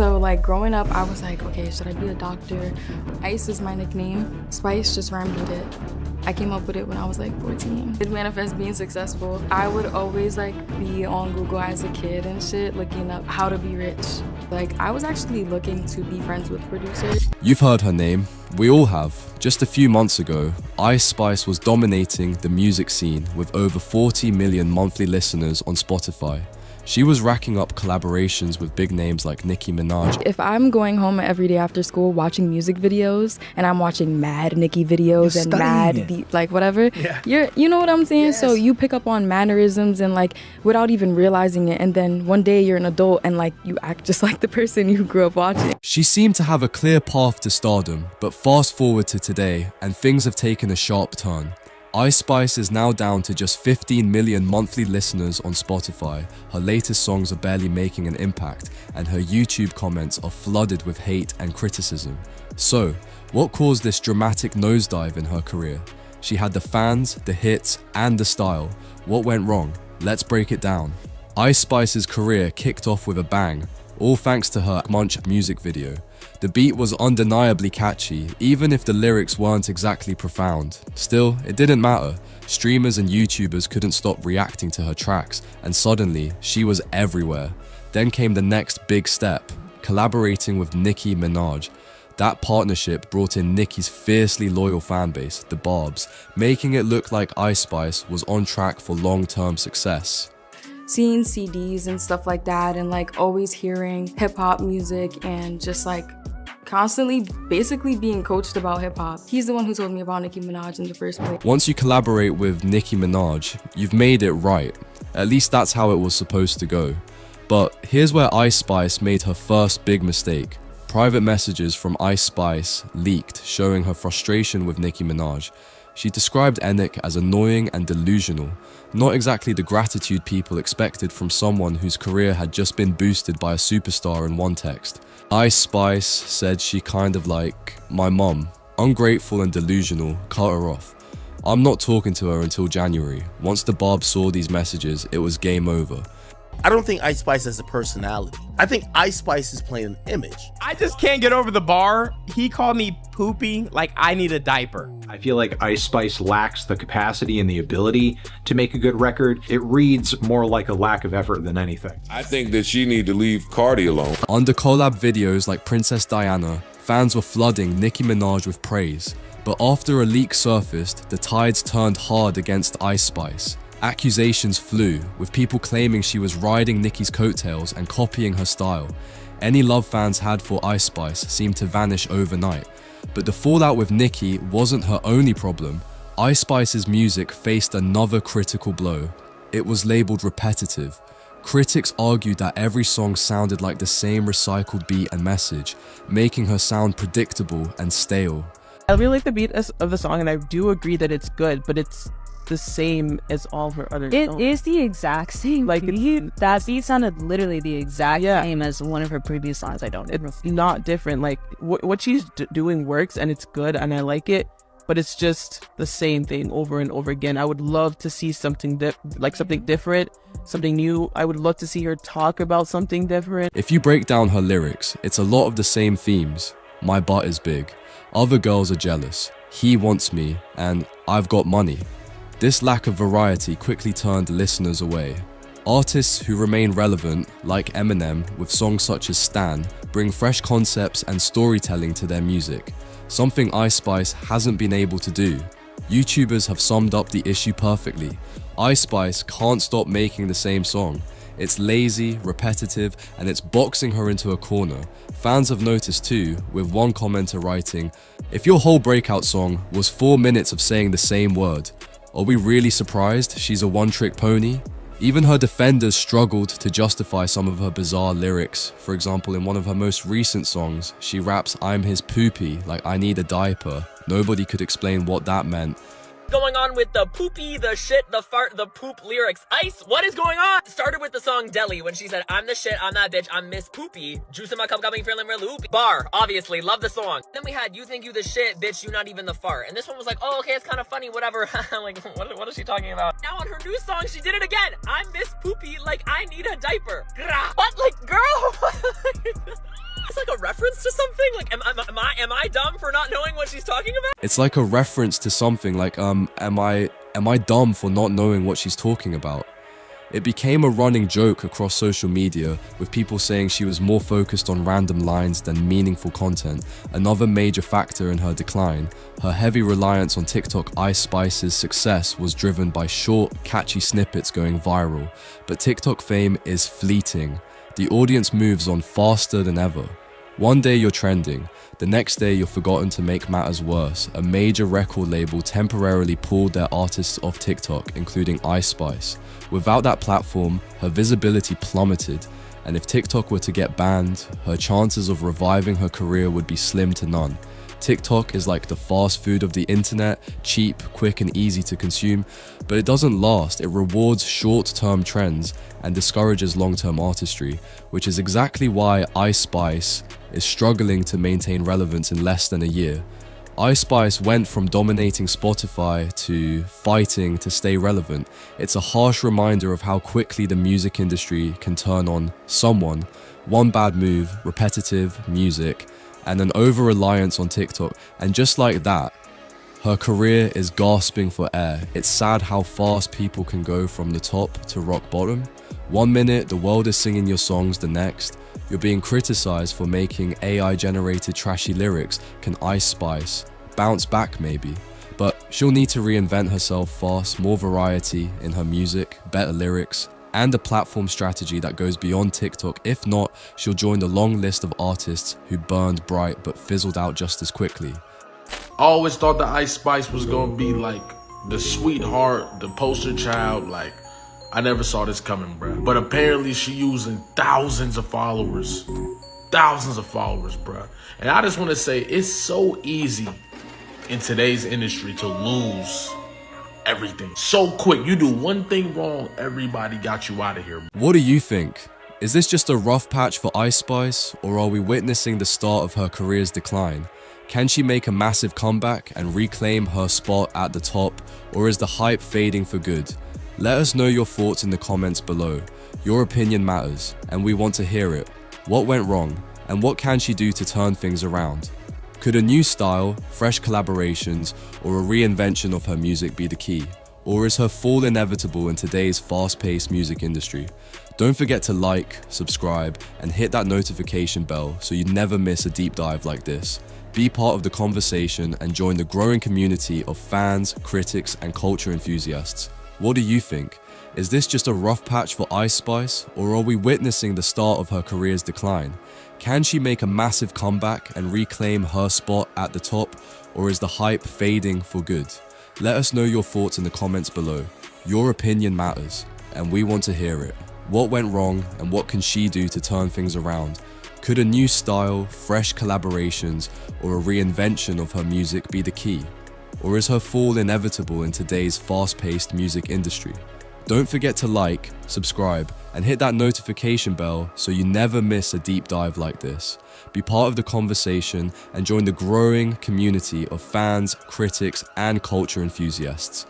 So like growing up, I was like, okay, should I be a doctor? Ice is my nickname. Spice just rhymed with it. I came up with it when I was like 14. It manifests being successful. I would always like be on Google as a kid and shit, looking up how to be rich. Like I was actually looking to be friends with producers. You've heard her name. We all have. Just a few months ago, Ice Spice was dominating the music scene with over 40 million monthly listeners on Spotify. She was racking up collaborations with big names like Nicki Minaj. If I'm going home every day after school watching music videos and I'm watching mad Nicki videos and mad like whatever, you know what I'm saying? Yes. So you pick up on mannerisms and like without even realizing it, and then one day you're an adult and like you act just like the person you grew up watching. She seemed to have a clear path to stardom, but fast forward to today and things have taken a sharp turn. Ice Spice is now down to just 15 million monthly listeners on Spotify. Her latest songs are barely making an impact, and her YouTube comments are flooded with hate and criticism. So, what caused this dramatic nosedive in her career? She had the fans, the hits, and the style. What went wrong? Let's break it down. Ice Spice's career kicked off with a bang, all thanks to her Munch music video. The beat was undeniably catchy, even if the lyrics weren't exactly profound. Still, it didn't matter. Streamers and YouTubers couldn't stop reacting to her tracks, and suddenly, she was everywhere. Then came the next big step, collaborating with Nicki Minaj. That partnership brought in Nicki's fiercely loyal fanbase, the Barbs, making it look like Ice Spice was on track for long-term success. Seeing CDs and stuff like that, and like always hearing hip-hop music and just like constantly basically being coached about hip-hop. He's the one who told me about Nicki Minaj in the first place. Once you collaborate with Nicki Minaj, you've made it right. At least that's how it was supposed to go. But here's where Ice Spice made her first big mistake. Private messages from Ice Spice leaked, showing her frustration with Nicki Minaj. She described Enick as annoying and delusional, not exactly the gratitude people expected from someone whose career had just been boosted by a superstar in one text. Ice Spice said she kind of like my mum, ungrateful and delusional, cut her off. I'm not talking to her until January. Once the Barb saw these messages, it was game over. I don't think Ice Spice has a personality. I think Ice Spice is playing an image. I just can't get over the bar. He called me poopy like I need a diaper. I feel like Ice Spice lacks the capacity and the ability to make a good record. It reads more like a lack of effort than anything. I think that she need to leave Cardi alone. Under collab videos like Princess Diana, fans were flooding Nicki Minaj with praise. But after a leak surfaced, the tides turned hard against Ice Spice. Accusations flew, with people claiming she was riding Nicki's coattails and copying her style. Any love fans had for Ice Spice seemed to vanish overnight. But the fallout with Nicki wasn't her only problem. Ice Spice's music faced another critical blow. It was labeled repetitive. Critics argued that every song sounded like the same recycled beat and message, making her sound predictable and stale. I really like the beat of the song, and I do agree that it's good, but it's the same as all of her other songs. It is the exact same beat. That beat sounded literally the exact same as one of her previous songs. It's not different. Like what she's doing works, and it's good, and I like it, but it's just the same thing over and over again. I would love to see something something different, something new. I would love to see her talk about something different. If you break down her lyrics, it's a lot of the same themes. My butt is big. Other girls are jealous. He wants me, and I've got money. This lack of variety quickly turned listeners away. Artists who remain relevant, like Eminem with songs such as Stan, bring fresh concepts and storytelling to their music, something Ice Spice hasn't been able to do. YouTubers have summed up the issue perfectly. Ice Spice can't stop making the same song. It's lazy, repetitive, and it's boxing her into a corner. Fans have noticed too, with one commenter writing, "If your whole breakout song was 4 minutes of saying the same word, are we really surprised she's a one-trick pony?" Even her defenders struggled to justify some of her bizarre lyrics. For example, in one of her most recent songs, she raps, "I'm his poopy," like I need a diaper. Nobody could explain what that meant. going on with the poopy, the shit, the fart, the poop lyrics? Ice, what is going on? Started with the song Deli when she said, I'm the shit, I'm that bitch, I'm Miss Poopy. Juice in my cup got me feeling real loopy. Bar, obviously, love the song. Then we had, you think you the shit, bitch, you not even the fart. And this one was like, oh, okay, it's kind of funny, whatever. Like, what is she talking about? Now on her new song, she did it again. I'm Miss Poopy, like I need a diaper. What? Like, girl? It's like a reference to something? Like, am I dumb for not knowing what she's talking about? It's like a reference to something like, am I dumb for not knowing what she's talking about? It became a running joke across social media, with people saying she was more focused on random lines than meaningful content. Another major factor in her decline, her heavy reliance on TikTok. Ice Spice's success was driven by short, catchy snippets going viral, but TikTok fame is fleeting. The audience moves on faster than ever. One day you're trending, the next day you're forgotten. To make matters worse, a major record label temporarily pulled their artists off TikTok, including Ice Spice. Without that platform, her visibility plummeted, and if TikTok were to get banned, her chances of reviving her career would be slim to none. TikTok is like the fast food of the internet, cheap, quick and easy to consume, but it doesn't last. It rewards short-term trends and discourages long-term artistry, which is exactly why Ice Spice is struggling to maintain relevance in less than a year. Ice Spice went from dominating Spotify to fighting to stay relevant. It's a harsh reminder of how quickly the music industry can turn on someone. One bad move, repetitive music, and an over-reliance on TikTok, and just like that, her career is gasping for air. It's sad how fast people can go from the top to rock bottom. One minute, the world is singing your songs, the next, you're being criticized for making AI-generated trashy lyrics. Can Ice Spice bounce back maybe? But she'll need to reinvent herself fast, more variety in her music, better lyrics, and a platform strategy that goes beyond TikTok. If not, she'll join the long list of artists who burned bright but fizzled out just as quickly. I always thought that Ice Spice was gonna be like the sweetheart, the poster child. Like, I never saw this coming, bruh. But apparently she using thousands of followers, bruh. And I just want to say, it's so easy in today's industry to lose everything so quick. You do one thing wrong, everybody got you out of here. What do you think? Is this just a rough patch for Ice Spice, or are we witnessing the start of her career's decline? Can she make a massive comeback and reclaim her spot at the top, or is the hype fading for good? Let us know your thoughts in the comments below. Your opinion matters, and we want to hear it. What went wrong, and what can she do to turn things around? Could a new style, fresh collaborations, or a reinvention of her music be the key? Or is her fall inevitable in today's fast-paced music industry? Don't forget to like, subscribe, and hit that notification bell so you never miss a deep dive like this. Be part of the conversation and join the growing community of fans, critics, and culture enthusiasts. What do you think? Is this just a rough patch for Ice Spice, or are we witnessing the start of her career's decline? Can she make a massive comeback and reclaim her spot at the top, or is the hype fading for good? Let us know your thoughts in the comments below. Your opinion matters, and we want to hear it. What went wrong, and what can she do to turn things around? Could a new style, fresh collaborations, or a reinvention of her music be the key? Or is her fall inevitable in today's fast-paced music industry? Don't forget to like, subscribe, and hit that notification bell so you never miss a deep dive like this. Be part of the conversation and join the growing community of fans, critics, and culture enthusiasts.